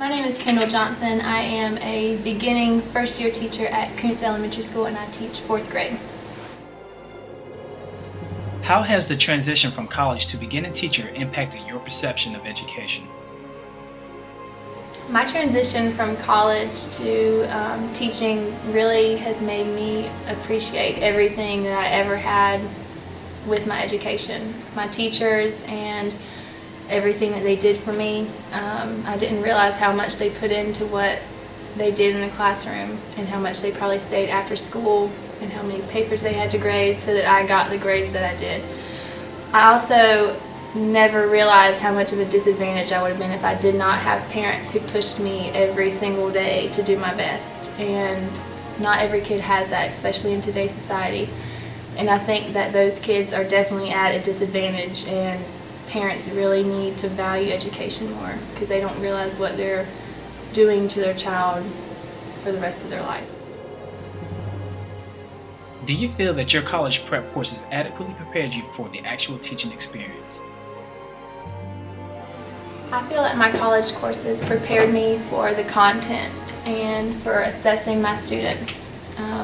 My name is Kendel Johnson. I am a beginning first-year teacher at Kuntz Elementary School, and I teach 4th grade. How has the transition from college to beginning teacher impacted your perception of education? My transition from college to teaching really has made me appreciate everything that I ever had with my education. My teachers and everything that they did for me. I didn't realize how much they put into what they did in the classroom and how much they probably stayed after school and how many papers they had to grade so that I got the grades that I did. I also never realized how much of a disadvantage I would have been if I did not have parents who pushed me every single day to do my best. And not every kid has that, especially in today's society. And I think that those kids are definitely at a disadvantage, and parents really need to value education more because they don't realize what they're doing to their child for the rest of their life. Do you feel that your college prep courses adequately prepared you for the actual teaching experience? I feel that my college courses prepared me for the content and for assessing my students.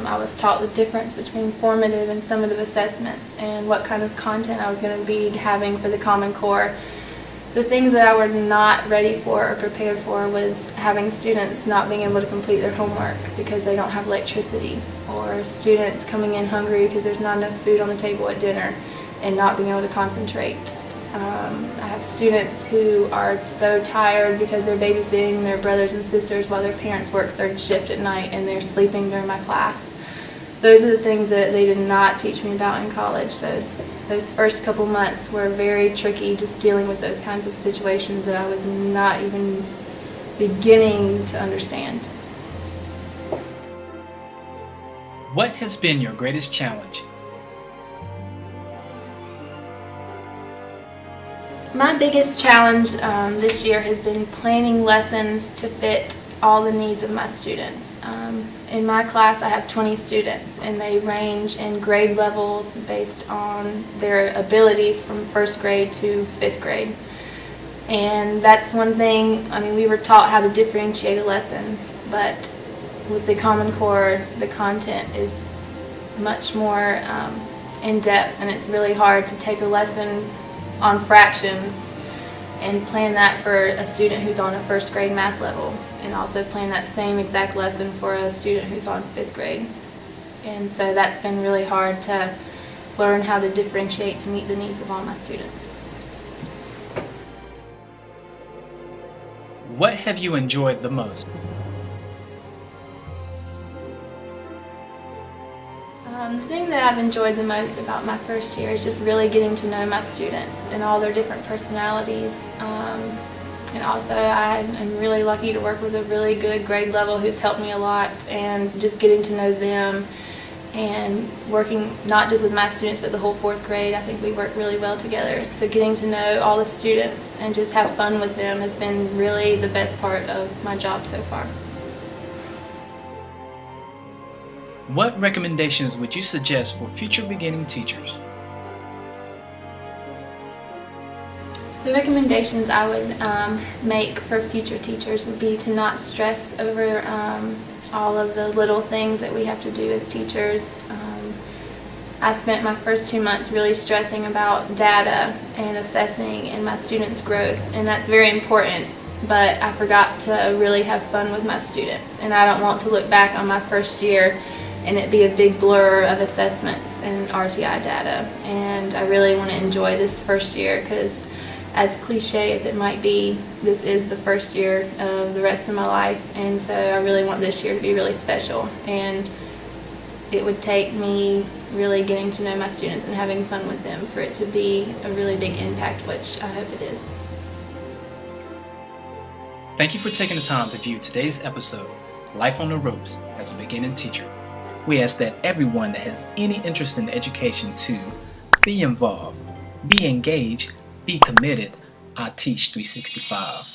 I was taught the difference between formative and summative assessments and what kind of content I was going to be having for the Common Core. The things that I were not ready for or prepared for was having students not being able to complete their homework because they don't have electricity, or students coming in hungry because there's not enough food on the table at dinner and not being able to concentrate. I have students who are so tired because they're babysitting their brothers and sisters while their parents work third shift at night and they're sleeping during my class. Those are the things that they did not teach me about in college. So those first couple months were very tricky, just dealing with those kinds of situations that I was not even beginning to understand. What has been your greatest challenge? My biggest challenge this year has been planning lessons to fit all the needs of my students. In my class I have 20 students, and they range in grade levels based on their abilities from 1st grade to 5th grade. And that's one thing, we were taught how to differentiate a lesson, but with the Common Core, the content is much more in-depth, and it's really hard to take a lesson on fractions and plan that for a student who's on a 1st grade math level, and also plan that same exact lesson for a student who's on 5th grade. And so that's been really hard to learn how to differentiate to meet the needs of all my students. What have you enjoyed the most? The thing that I've enjoyed the most about my first year is just really getting to know my students and all their different personalities. And also I'm really lucky to work with a really good grade level who's helped me a lot, and just getting to know them and working not just with my students but the whole 4th grade. I think we work really well together. So getting to know all the students and just have fun with them has been really the best part of my job so far. What recommendations would you suggest for future beginning teachers? The recommendations I would make for future teachers would be to not stress over all of the little things that we have to do as teachers. I spent my first 2 months really stressing about data and assessing and my students' growth, and that's very important, but I forgot to really have fun with my students, and I don't want to look back on my first year and it be a big blur of assessments and RTI data. And I really want to enjoy this first year because, as cliche as it might be, this is the first year of the rest of my life, and so I really want this year to be really special. And it would take me really getting to know my students and having fun with them for it to be a really big impact, which I hope it is. Thank you for taking the time to view today's episode, Life on the Ropes as a Beginning Teacher. We ask that everyone that has any interest in education to be involved, be engaged, be committed. I Teach 365.